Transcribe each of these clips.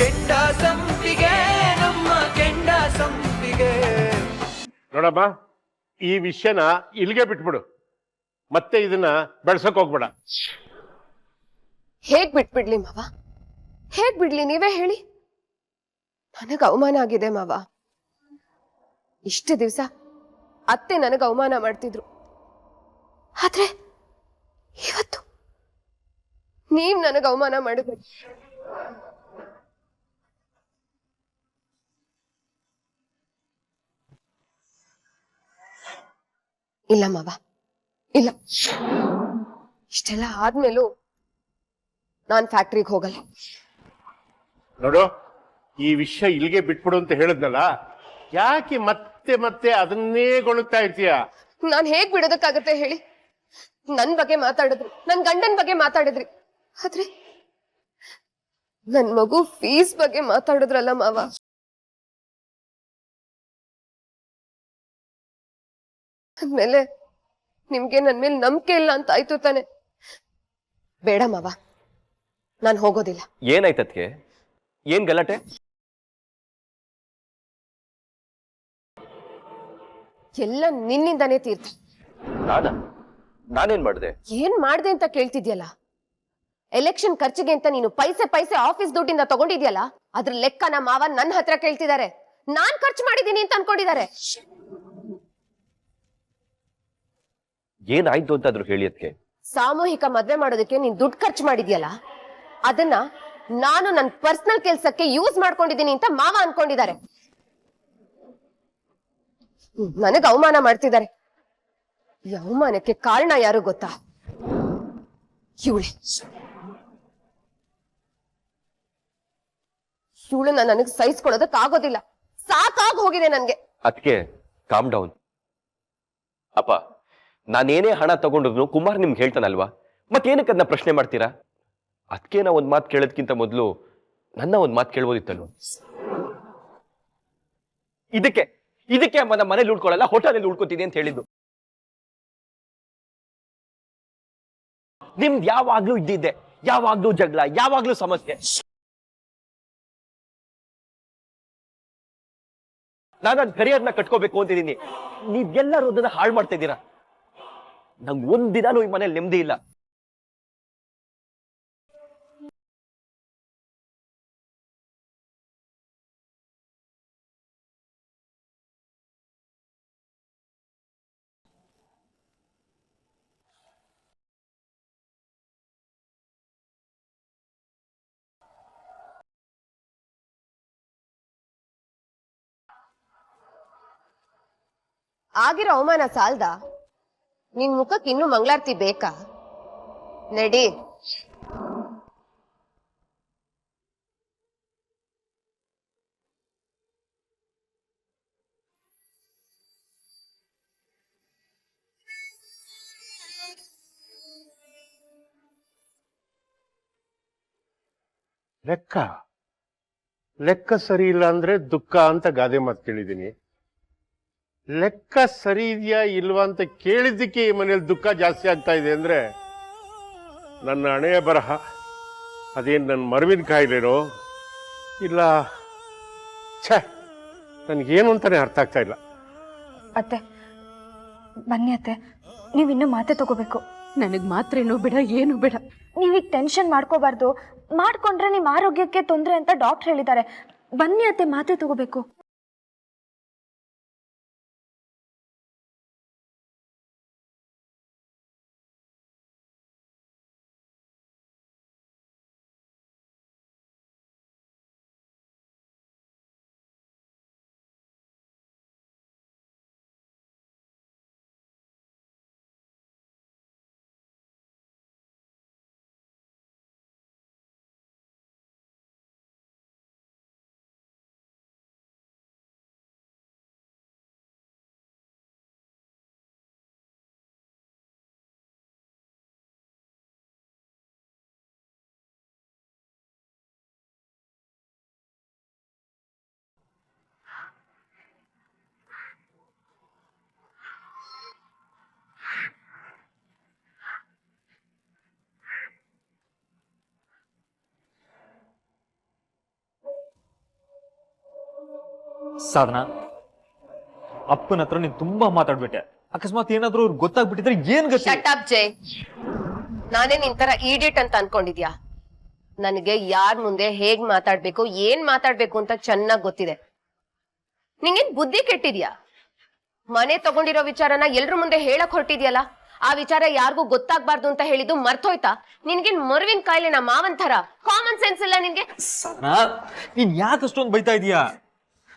ಕೆಂಡ ಸಂಪಿಗೆ ನಮ್ಮ ಕೆಂಡ ಸಂಪಿಗೆ. ನೋಡಮ್ಮ, ಈ ವಿಷಯನ ಇಲ್ಲಿಗೆ ಬಿಟ್ಬಿಡು, ಮತ್ತೆ ಇದನ್ನ ಬೆಳ್ಸಕ್ ಹೋಗ್ಬೇಡ. ಹೇಗ್ ಬಿಟ್ಬಿಡ್ಲಿ ಮಾವ, ಹೇಗ್ ಬಿಡ್ಲಿ ನೀವೇ ಹೇಳಿ. ನನಗ್ ಅವಮಾನ ಆಗಿದೆ ಮಾವ. ಇಷ್ಟು ದಿವಸ ಅತ್ತೆ ನನಗ್ ಅವಮಾನ ಮಾಡ್ತಿದ್ರು, ಆದ್ರೆ ಇವತ್ತು ನೀವ್ ನನಗ್ ಅವಮಾನ ಮಾಡಿದ್ರಿ. ಇಲ್ಲ ಮಾವ, ಇಲ್ಲ. ಇಷ್ಟೆಲ್ಲ ಆದ್ಮೇಲೂ ನಾನ್ ಫ್ಯಾಕ್ಟ್ರಿಗೆ ಹೋಗಲ್ಲ. ನೋಡು, ಈ ವಿಷಯ ಇಲ್ಲಿಗೆ ಬಿಟ್ಬಿಡು ಅಂತ ಹೇಳಿದ್ನಲ್ಲ, ಯಾಕೆ ಮತ್ತೆ ಮತ್ತೆ ಅದನ್ನೇ ಗೊಳುತ್ತಾ ಇರ್ತೀಯ? ನಾನ್ ಹೇಗ್ ಬಿಡೋದಕ್ಕಾಗತ್ತೆ ಹೇಳಿ? ನನ್ ಬಗ್ಗೆ ಮಾತಾಡಿದ್ರಿ, ನನ್ ಗಂಡನ್ ಬಗ್ಗೆ ಮಾತಾಡಿದ್ರಿ, ಆದ್ರೆ ನನ್ ಮಗು ಫೀಸ್ ಬಗ್ಗೆ ಮಾತಾಡಿದ್ರಲ್ಲ ಮಾವ. ಆದ್ಮೇಲೆ ನಿಮ್ಗೆ ನನ್ ಮೇಲೆ ನಂಬಿಕೆ ಇಲ್ಲ ಅಂತ ಆಯ್ತು ತಾನೆ? ಬೇಡ ಮಾವ, ನಾನ್ ಹೋಗೋದಿಲ್ಲ. ಏನಾಯ್ತದ್ಕೆ? ಏನ್ ಗಲಾಟೆ? ಎಲ್ಲ ನಿನ್ನಿಂದಾನೇ ತೀರ್ಥ. ನಾನೇನ್ ಮಾಡ್ದೆ? ಏನ್ ಮಾಡ್ದೆ ಅಂತ ಕೇಳ್ತಿದ್ಯಲ್ಲ? ಎಲೆಕ್ಷನ್ ಖರ್ಚಿಗೆ ಅಂತ ನೀನು ಪೈಸೆ ಪೈಸೆ ಆಫೀಸ್ ದುಡ್ಡಿಂದ ತಗೊಂಡಿದ್ಯಲ್ಲ, ಅದ್ರ ಲೆಕ್ಕನ ಮಾವ ನನ್ನ ಹತ್ರ ಕೇಳ್ತಿದ್ದಾರೆ. ನಾನ್ ಖರ್ಚು ಮಾಡಿದೀನಿ ಅಂತ ಅನ್ಕೊಂಡಿದ್ದಾರೆ. ಏನಾಯ್ತು ಅಂತಾದ್ರು ಹೇಳಿ ಅದ್ಕೆ. ಸಾಮೂಹಿಕ ಮದ್ವೆ ಮಾಡೋದಕ್ಕೆ ನೀನ್ ದುಡ್ಡು ಖರ್ಚು ಮಾಡಿದ್ಯಲ್ಲ, ಅದನ್ನ ನಾನು ನನ್ನ ಪರ್ಸನಲ್ ಕೆಲ್ಸಕ್ಕೆ ಯೂಸ್ ಮಾಡ್ಕೊಂಡಿದ್ದೀನಿ ಅಂತ ಮಾವ ಅನ್ಕೊಂಡಿದ್ದಾರೆ. ನನಗ್ ಅವಮಾನ ಮಾಡ್ತಿದ್ದಾರೆ. ಈ ಅವಮಾನಕ್ಕೆ ಕಾರಣ ಯಾರು ಗೊತ್ತಾ? ಇವಳೇ. ಇವಳನ್ನ ನನಗ್ ಸಹಿಸ್ಕೊಳ್ಳೋದಕ್ ಆಗೋದಿಲ್ಲ. ಸಾಕಾಗ್ ಹೋಗಿದೆ ನನ್ಗೆ. ಅದ್ಕೆ ಕಾಮ್ ಡೌನ್. ಅಪ್ಪ, ನಾನೇನೇ ಹಣ ತಗೊಂಡಿದ್ರು ಕುಮಾರ್ ನಿಮ್ಗೆ ಹೇಳ್ತಾನಲ್ವಾ, ಮತ್ತೇನಕ್ಕೆ ಅದನ್ನ ಪ್ರಶ್ನೆ ಮಾಡ್ತೀರಾ? ಅದಕ್ಕೆ ನಾ ಒಂದ್ ಮಾತು ಕೇಳೋದಕ್ಕಿಂತ ಮೊದಲು ನನ್ನ ಒಂದ್ ಮಾತು ಕೇಳ್ಬೋದಿತ್ತಲ್ವ? ಇದಕ್ಕೆ ಅಮ್ಮ ನಮ್ಮ ಮನೇಲಿ ಉಳ್ಕೊಳ್ಳಲ್ಲ, ಹೋಟೆಲಲ್ಲಿ ಉಳ್ಕೊತೀನಿ ಅಂತ ಹೇಳಿದ್ದು. ನಿಮ್ದು ಯಾವಾಗ್ಲೂ ಇದ್ದಿದ್ದೆ, ಯಾವಾಗ್ಲೂ ಜಗಳ, ಯಾವಾಗ್ಲೂ ಸಮಸ್ಯೆ. ನಾನು ನನ್ನ ಕರಿಯರ್ನ ಕಟ್ಕೋಬೇಕು ಅಂತಿದ್ದೀನಿ, ನೀವೆಲ್ಲರೂ ಅದನ್ನ ಹಾಳು ಮಾಡ್ತಾ ಇದ್ದೀರಾ. ನಂಗೆ ಒಂದಿನಾನು ಈ ಮನೇಲಿ ನೆಮ್ಮದಿ ಇಲ್ಲ. ಆಗಿರೋ ಅವಮಾನ ಸಾಲ್ದ? ನಿನ್ ಮುಖಕ್ಕೆ ಇನ್ನೂ ಮಂಗಳಾರತಿ ಬೇಕಾ? ನಡಿ. ಲೆಕ್ಕ ಸರಿ ಇಲ್ಲ ಅಂದ್ರೆ ದುಃಖ ಅಂತ ಗಾದೆ ಮಾತು ಕೇಳಿದ್ದೀನಿ. ಲೆಕ್ಕ ಸರಿ ಇದೆಯಾ ಇಲ್ವಾ ಅಂತ ಕೇಳಿದ್ದಕ್ಕೆ ಈ ಮನೇಲಿ ದುಃಖ ಜಾಸ್ತಿ ಆಗ್ತಾ ಇದೆ ಅಂದ್ರೆ ನನ್ನ ಹಣೆಯ ಬರಹ. ಅದೇನು ನನ್ನ ಮರವಿನ ಕಾಯಿಲೆನೋ ಇಲ್ಲ, ಛೇ, ನನಗೇನು ಅಂತಾನೆ ಅರ್ಥ ಆಗ್ತಾ ಇಲ್ಲ. ಅತ್ತೆ ಬನ್ನಿ ಅತ್ತೆ, ನೀವಿನ್ನೂ ಮಾತೆ ತಗೋಬೇಕು. ನನಗೆ ಮಾತ್ರೇನು ಬೇಡ, ಏನು ಬೇಡ. ನೀವೀಗ ಟೆನ್ಷನ್ ಮಾಡ್ಕೋಬಾರ್ದು. ಮಾಡ್ಕೊಂಡ್ರೆ ನಿಮ್ಮ ಆರೋಗ್ಯಕ್ಕೆ ತೊಂದರೆ ಅಂತ ಡಾಕ್ಟರ್ ಹೇಳಿದ್ದಾರೆ. ಬನ್ನಿ ಅತ್ತೆ, ಮಾತೆ ತಗೋಬೇಕು. ಸಾಧನ, ಅಪ್ಪನ ಹತ್ರ ನೀನ್ ತುಂಬಾ ಮಾತಾಡ್ಬಿಟ್ಟೆ. ಅಕಸ್ಮಾತ್ ಏನಾದ್ರೂ ಅವ್ರಿಗೆ ಗೊತ್ತಾಗ್ಬಿಟ್ಟಿದ್ರೆ ಏನ್ ಗತಿ? ಶಟ್ ಅಪ್ ಜೈ. ನಾನೇ ನಿನ್ ತರ ಈಡಿಯಟ್ ಅಂತ ಅನ್ಕೊಂಡಿದ್ಯಾ? ನನಗೆ ಯಾರ್ ಮುಂದೆ ಹೇಗ್ ಮಾತಾಡ್ಬೇಕು, ಏನ್ ಮಾತಾಡ್ಬೇಕು ಅಂತ ಚೆನ್ನಾಗ್ ಗೊತ್ತಿದೆ. ನಿಂಗೇನ್ ಬುದ್ಧಿ ಕೆಟ್ಟಿದ್ಯಾ? ಮನೆ ತಗೊಂಡಿರೋ ವಿಚಾರನ ಎಲ್ರ ಮುಂದೆ ಹೇಳಕ್ ಹೊರಟಿದ್ಯಲ್ಲ, ಆ ವಿಚಾರ ಯಾರಿಗೂ ಗೊತ್ತಾಗ್ಬಾರ್ದು ಅಂತ ಹೇಳಿದ್ದು ಮರ್ತೋಯ್ತಾ? ನಿನ್ಗೇನ್ ಮರುವಿನ ಕಾಯಿಲೆ ನಾ ಮಾವನ್ ತರ ಕಾಮನ್ ಸೆನ್ಸ್ ಇಲ್ಲ ನಿನ್ಗೆ? ಸಾಧನ, ನೀನ್ ಯಾಕೆ ಅಷ್ಟೊಂದು ಬೈತಾ ಇದೀಯಾ?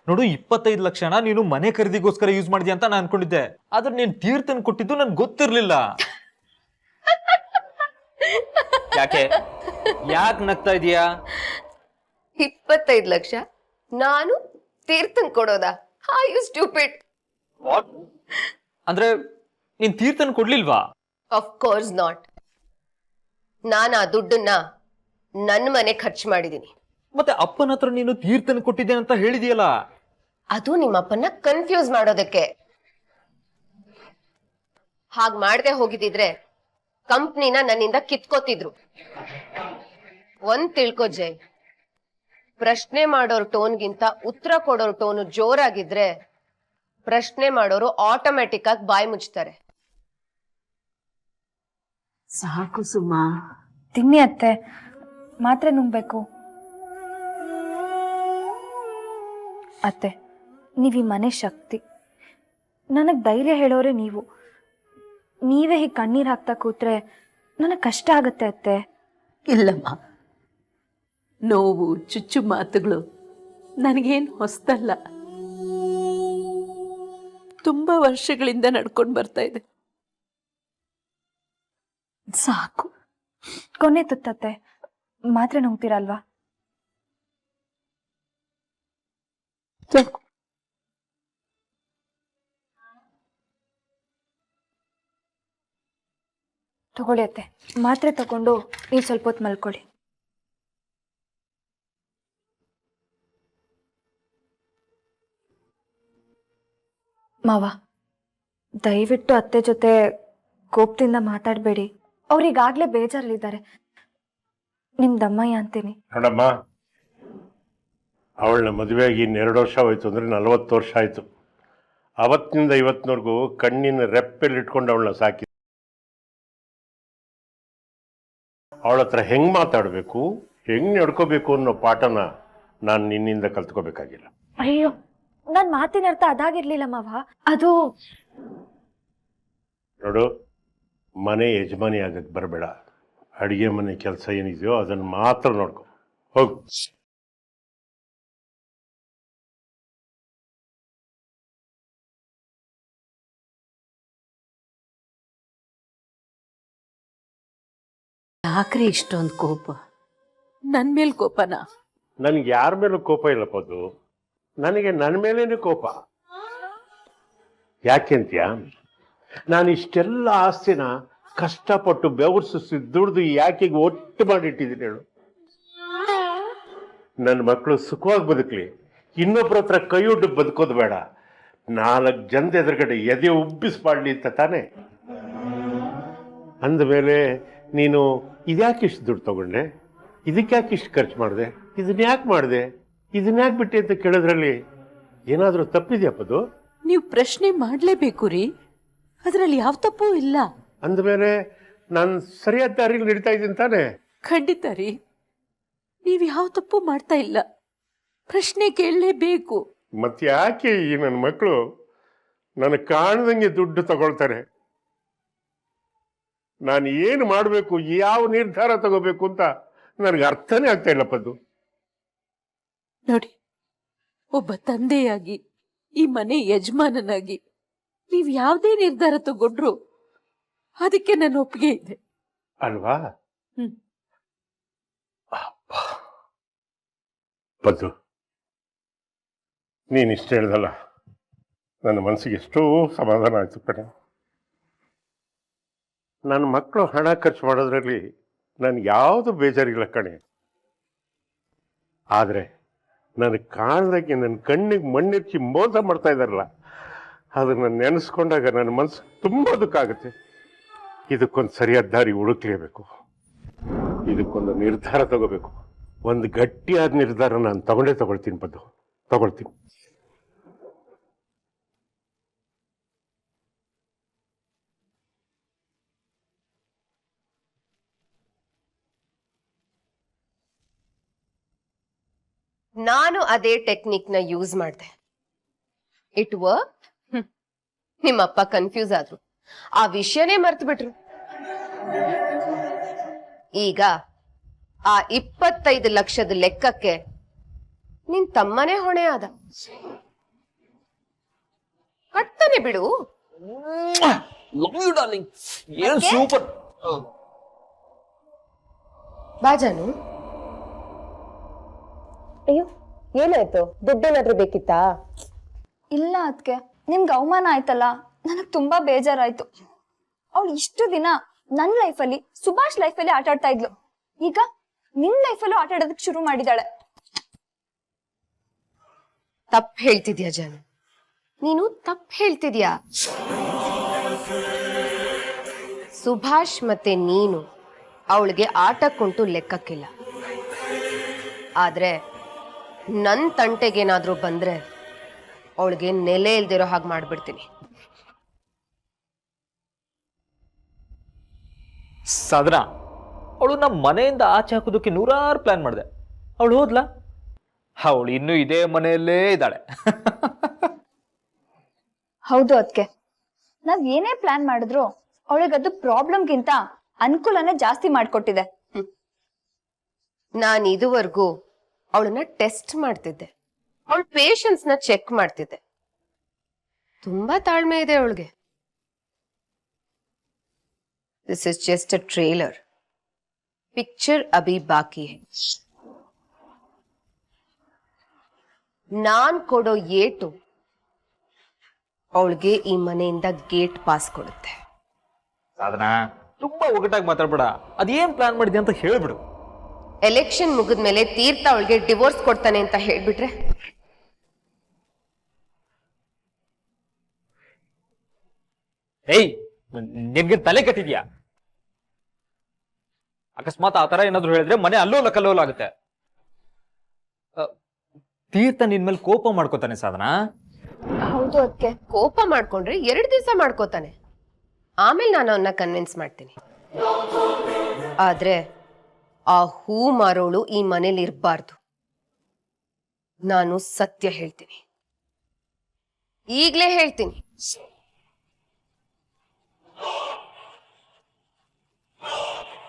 ನೋಡು, 25 ಲಕ್ಷನ ನೀನು ಮನೆ ಖರೀದಿಗೋಸ್ಕರ ಯೂಸ್ ಮಾಡಿದ್ಯಾ ಅಂತ ನಾನು ಅನ್ಕೊಂಡಿದ್ದೆ. ಆದ್ರೆ ನೀನ್ ತೀರ್ಥನ್ ಕೊಟ್ಟಿದ್ದು ನನ್ಗೆ ಗೊತ್ತಿರ್ಲಿಲ್ಲ. ಯಾಕೆ ನಗ್ತಾ ಇದೀಯಾ? 25 ಲಕ್ಷ ನಾನು ತೀರ್ಥನ್ ಕೊಡೋದಾ? How you stupid. ಅಂದ್ರೆ ನೀನ್ ತೀರ್ಥನ್ ಕೊಡ್ಲಿಲ್ವಾ? Of course not. ನಾನು ಆ ದುಡ್ಡನ್ನ ನನ್ನ ಮನೆ ಖರ್ಚು ಮಾಡಿದೀನಿ. ಮತ್ತೆ ಅಪ್ಪನ ಹತ್ರ ನೀನು ತೀರ್ಥನ್ ಕೊಟ್ಟಿದ್ದೆ ಅಂತ ಹೇಳಿದೀಯಲ್ಲ? ಅದು ನಿಮ್ಮಪ್ಪನ್ನ ಕನ್ಫ್ಯೂಸ್ ಮಾಡೋದಕ್ಕೆ. ಹಾಗ್ ಮಾಡದೆ ಹೋಗಿದ್ರೆ ಕಂಪ್ನಿನ ನನ್ನಿಂದ ಕಿತ್ಕೋತಿದ್ರು. ಒಂದ್ ತಿಳ್ಕೊ ಜೈ, ಪ್ರಶ್ನೆ ಮಾಡೋರ್ ಟೋನ್ಗಿಂತ ಉತ್ತರ ಕೊಡೋರ್ ಟೋನು ಜೋರಾಗಿದ್ರೆ ಪ್ರಶ್ನೆ ಮಾಡೋರು ಆಟೋಮ್ಯಾಟಿಕ್ ಆಗಿ ಬಾಯಿ ಮುಚ್ತಾರೆ. ಸಾಕು ಸುಮಾ. ತಿನ್ನಿ ಅತ್ತೆ, ಮಾತ್ರೆ ನುಂಗ್ಬೇಕು. ಅತ್ತೆ, ನೀವ್ ಈ ಮನೆ ಶಕ್ತಿ. ನನಗ್ ಧೈರ್ಯ ಹೇಳೋರೆ ನೀವು. ನೀವೇ ಹೀಗೆ ಕಣ್ಣೀರ್ ಹಾಕ್ತಾ ಕೂತ್ರೆ ನನಗ್ ಕಷ್ಟ ಆಗತ್ತೆ ಅತ್ತೆ. ಇಲ್ಲಮ್ಮ, ನೋವು ಚುಚ್ಚು ಮಾತುಗಳು ನನಗೇನು ಹೊಸ್ತಲ್ಲ. ತುಂಬಾ ವರ್ಷಗಳಿಂದ ನಡ್ಕೊಂಡು ಬರ್ತಾ ಇದೆ. ಸಾಕು. ಕೊನೆ ತುತ್ತತ್ತೆ, ಮಾತ್ರೆ ನುಂಗ್ತೀರಲ್ವಾ? ಸಾಕು. ತಗೊಳ್ಳಿ ಅತ್ತೆ, ಮಾತ್ರೆ ತಗೊಂಡು ನೀವು ಸ್ವಲ್ಪ ಹೊತ್ತು ಮಲ್ಕೊಳ್ಳಿ. ಮಾವ, ದಯವಿಟ್ಟು ಅತ್ತೆ ಜೊತೆ ಕೋಪದಿಂದ ಮಾತಾಡಬೇಡಿ. ಅವ್ರಿಗಾಗ್ಲೇ ಬೇಜಾರಲ್ಲಿದ್ದಾರೆ. ನಿಮ್ ದಮ್ಮಯ್ಯ ಅಂತೀನಿ. ನೋಡಮ್ಮ, ಅವಳನ್ನ ಮದುವೆಯಾಗಿ 2 ವರ್ಷ ಹೋಯ್ತು ಅಂದರೆ 40 ವರ್ಷ ಆಯಿತು. ಅವತ್ತಿನಿಂದ ಇವತ್ತಿನವರೆಗೂ ಕಣ್ಣಿನ ರೆಪ್ಪೆಲ್ಲಿ ಇಟ್ಕೊಂಡು ಅವಳನ್ನ ಸಾಕಿ. ಅವಳ ಹತ್ರ ಹೆಂಗೆ ಮಾತಾಡಬೇಕು, ಹೆಂಗೆ ನಡ್ಕೋಬೇಕು ಅನ್ನೋ ಪಾಠನ ನಾನು ನಿನ್ನಿಂದ ಕಲ್ತ್ಕೋಬೇಕಾಗಿಲ್ಲ. ಅಯ್ಯೋ, ನನ್ ಮಾತಿನ ಅರ್ಥ ಅದಾಗಿರ್ಲಿಲ್ಲ ಮಾವ. ಅದು ನೋಡು, ಮನೆ ಯಜಮಾನಿ ಆಗಕ್ಕೆ ಬರಬೇಡ. ಅಡುಗೆ ಮನೆ ಕೆಲಸ ಏನಿದೆಯೋ ಅದನ್ನು ಮಾತ್ರ ನೋಡ್ಕೊ, ಹೋಗು. ಯಾಕ್ರಿ ಇಷ್ಟೊಂದು ಕೋಪ? ನನ್ ಮೇಲ್ ಕೋಪನ? ನನಗೆ ಯಾರ ಮೇಲೂ ಕೋಪ ಇಲ್ಲಪ್ಪ. ಅದು ನನಗೆ ನನ್ನ ಮೇಲೇನೆ ಕೋಪ. ಯಾಕೆಂತ್ಯ, ನಾನು ಇಷ್ಟೆಲ್ಲ ಆಸ್ತಿನ ಕಷ್ಟಪಟ್ಟು ಬೆವರ್ಸಿ ದುಡ್ದು ಯಾಕೆ ಒಟ್ಟು ಮಾಡಿಟ್ಟಿದ್ದೀನಿ ಹೇಳು? ನನ್ನ ಮಕ್ಕಳು ಸುಖವಾಗಿ ಬದುಕಲಿ, ಇನ್ನೊಬ್ಬರ ಹತ್ರ ಕೈಯೊಡ್ಡು ಬದುಕೋದು ಬೇಡ, 4 ಜನದ ಎದುರುಗಡೆ ಎದೆ ಉಬ್ಬಿಸ್ಪಾಡ್ಲಿ ಅಂತ ತಾನೆ. ಅಂದಮೇಲೆ ನೀನು ಇದ್ಯಾಕೆ ಇಷ್ಟು ದುಡ್ಡು ತಗೊಂಡೆ, ಇದಕ್ಯಾಕೆ ಇಷ್ಟು ಖರ್ಚು ಮಾಡಿದೆ, ಇದನ್ನ ಯಾಕೆ ಮಾಡಿದೆ, ಇದನ್ನ ಯಾಕೆ ಬಿಟ್ಟೆ ಅಂತ ಕೇಳೋದ್ರಲ್ಲಿ ಏನಾದರೂ ತಪ್ಪಿದೆಯಪ್ಪದು? ನೀವು ಪ್ರಶ್ನೆ ಮಾಡ್ಲೇಬೇಕು ರೀ, ಅದ್ರಲ್ಲಿ ಯಾವ ತಪ್ಪೂ ಇಲ್ಲ. ಅಂದಮೇಲೆ ನಾನು ಸರಿಯಾದ ದಾರಿಯಲ್ಲಿ ನಡೀತಾ ಇದ್ದೀನಿ ತಾನೆ? ಖಂಡಿತ ರೀ, ನೀವು ಯಾವ ತಪ್ಪು ಮಾಡ್ತಾ ಇಲ್ಲ. ಪ್ರಶ್ನೆ ಕೇಳಲೇಬೇಕು. ಮತ್ತೆ ಯಾಕೆ ಈ ನನ್ನ ಮಕ್ಕಳು ನನಗೆ ಕಾಣ್ದಂಗೆ ದುಡ್ಡು ತಗೊಳ್ತಾರೆ? ನಾನು ಏನು ಮಾಡಬೇಕು, ಯಾವ ನಿರ್ಧಾರ ತಗೋಬೇಕು ಅಂತ ನನಗೆ ಅರ್ಥನೇ ಆಗ್ತಾ ಇಲ್ಲಪ್ಪದ್ದು. ನೋಡಿ, ಒಬ್ಬ ತಂದೆಯಾಗಿ, ಈ ಮನೆ ಯಜಮಾನನಾಗಿ ನೀವು ಯಾವುದೇ ನಿರ್ಧಾರ ತಗೊಂಡ್ರು ಅದಕ್ಕೆ ನನ್ನ ಒಪ್ಪಿಗೆ ಇದೆ ಅಲ್ವಾ? ಪದ್ದು, ನೀನು ಇಷ್ಟ ಹೇಳ್ದಲ್ಲ, ನನ್ನ ಮನಸ್ಸಿಗೆ ಎಷ್ಟೋ ಸಮಾಧಾನ ಆಯ್ತು ಕಣೆ. ನನ್ನ ಮಕ್ಕಳು ಹಣ ಖರ್ಚು ಮಾಡೋದ್ರಲ್ಲಿ ನನಗೆ ಯಾವುದು ಬೇಜಾರಿಲ್ಲ ಕಣೆ. ಆದರೆ ನನಗೆ ಕಾಣ್ದಾಗೆ ನನ್ನ ಕಣ್ಣಿಗೆ ಮಣ್ಣಿರ್ಚಿ ಮೋಸ ಮಾಡ್ತಾ ಇದ್ದಾರಲ್ಲ, ಅದನ್ನು ನೆನೆಸ್ಕೊಂಡಾಗ ನನ್ನ ಮನಸ್ಸು ತುಂಬ ದುಃಖ ಆಗುತ್ತೆ. ಇದಕ್ಕೊಂದು ಸರಿಯಾದ ದಾರಿ ಹುಡುಕ್ಲೇಬೇಕು, ಇದಕ್ಕೊಂದು ನಿರ್ಧಾರ ತಗೋಬೇಕು. ಒಂದು ಗಟ್ಟಿಯಾದ ನಿರ್ಧಾರ ನಾನು ತಗೊಳ್ತೀನಿ ಪದ್ದು, ತಗೊಳ್ತೀನಿ. ನಾನು ಅದೇ ಟೆಕ್ನಿಕ್ ನ ಯೂಸ್ ಮಾಡಿದೆ. It work. ನಿಮ್ಮಪ್ಪ ಕನ್ಫ್ಯೂಸ್ ಆದ್ರು, ಆ ವಿಷಯನೇ ಮರ್ತು ಬಿಟ್ರು. ಈಗ ಆ 25 ಲಕ್ಷದ ಲೆಕ್ಕಕ್ಕೆ ನಿನ್ ತಮ್ಮನೇ ಹೊಣೆ ಆದ. ಕಟ್ತಾನೆ ಬಿಡು. ಏನ್ ಸೂಪರ್. ಬಾಜಾನು, ಅಯ್ಯೋ ಏನಾಯ್ತು? ದುಡ್ಡೇನಾದ್ರೂ ಬೇಕಿತ್ತಾ? ಇಲ್ಲ ಅದಕ್ಕೆ ನಿಮ್ಗೆ ಅವಮಾನ ಆಯ್ತಲ್ಲ, ನನಗೆ ತುಂಬಾ ಬೇಜಾರಾಯ್ತು. ಅವಳು ಇಷ್ಟು ದಿನ ನನ್ನ ಲೈಫಲ್ಲಿ ಸುಭಾಷ್ ಲೈಫಲ್ಲಿ ಆಟ ಆಡ್ತಾ ಇದ್ಲು, ಈಗ ನಿನ್ ಲೈಫಲ್ಲೂ ಆಟ ಆಡೋದಕ್ಕೆ ಶುರು ಮಾಡಿದಾಳೆ. ತಪ್ಪು ಹೇಳ್ತಿದ್ಯಾ ಜಾನು, ನೀನು ತಪ್ಪು ಹೇಳ್ತಿದ್ಯಾ. ಸುಭಾಷ್ ಮತ್ತೆ ನೀನು ಅವಳಿಗೆ ಆಟಕ್ಕುಂಟು ಲೆಕ್ಕಕ್ಕಿಲ್ಲ. ಆದ್ರೆ ನನ್ ತಂಟೆಗೇನಾದ್ರೂ ಬಂದ್ರೆ ಅವಳಿಗೆ ನೆಲೆ ಇಲ್ದಿರೋ ಹಾಗೆ ಮಾಡ್ಬಿಡ್ತೀನಿ. ಸಾಧನಾ, ಅವಳು ನಮ್ಮ ಮನೆಯಿಂದ ಆಚೆ ಹಾಕೋದಕ್ಕೆ 100 ಪ್ಲಾನ್ ಮಾಡಿದೆ. ಅವಳು ಹೋದ್ಲಾ? ಅವಳು ಇನ್ನೂ ಇದೇ ಮನೆಯಲ್ಲೇ ಇದ್ದಾಳೆ. ಹೌದು ಅದಕ್ಕೆ ನಾವ್ ಏನೇ ಪ್ಲಾನ್ ಮಾಡಿದ್ರು ಅವಳಿಗದು ಪ್ರಾಬ್ಲಮ್ಗಿಂತ ಅನುಕೂಲನೇ ಜಾಸ್ತಿ ಮಾಡ್ಕೊಟ್ಟಿದೆ. ನಾನು ಇದುವರೆಗೂ ಅವಳನ್ನ ಟೆಸ್ಟ್ ಮಾಡ್ತಿದ್ದೆ, ಅವಳ ಪೇಷನ್ಸ್ ನ ಚೆಕ್ ಮಾಡ್ತಿದ್ದೆ. ತುಂಬಾ ತಾಳ್ಮೆ ಇದೆ ಅವಳಿಗೆ. This is just a trailer, picture Abhi ಬಾಕಿ ಹೈ. ನಾನ್ ಕೊಡೋ ಏಟು ಅವಳಿಗೆ ಈ ಮನೆಯಿಂದ ಗೇಟ್ ಪಾಸ್ ಕೊಡುತ್ತೆ. ಸಾಧನಾ, ತುಂಬಾ ಒಗಟಾಗಿ ಮಾತಾಡ್ಬೇಡ. ಅದೇನ್ ಪ್ಲಾನ್ ಮಾಡಿದ್ಯಾ ಅಂತ ಹೇಳ್ಬಿಡು. ಎಲೆಕ್ಷನ್ ಮುಗಿದ್ಮೇಲೆ ತೀರ್ಥ ಅವಳಿಗೆ ಡಿವೋರ್ಸ್ ಕೊಡ್ತಾನೆ ಅಂತ ಹೇಳ್ಬಿಟ್ರೆ? ಏಯ್, ನಿನ್ಗೆ ತಲೆ ಕಟ್ಟಿದ್ಯಾ? ಅಕಸ್ಮಾತ್ ಆ ತರ ಏನಾದ್ರು ಹೇಳಿದ್ರೆ ಮನೆ ಅಲ್ಲೋಲ ಕಲ್ಲೋಲ ಆಗುತ್ತೆ. ತೀರ್ಥ ನಿನ್ ಮೇಲೆ ಕೋಪ ಮಾಡ್ಕೋತಾನೆ ಸಾಧನಾ. ಹೌದು ಅದಕ್ಕೆ ಕೋಪ ಮಾಡ್ಕೊಂಡ್ರೆ 2 ದಿವಸ ಮಾಡ್ಕೋತಾನೆ, ಆಮೇಲೆ ನಾನು ಅವನ್ನ ಕನ್ವಿನ್ಸ್ ಮಾಡ್ತೀನಿ. ಆದ್ರೆ ಆ ಹೂ ಮಾರೋಳು ಈ ಮನೇಲಿ ಇರಬಾರ್ದು. ನಾನು ಸತ್ಯ ಹೇಳ್ತೀನಿ, ಈಗ್ಲೇ ಹೇಳ್ತೀನಿ.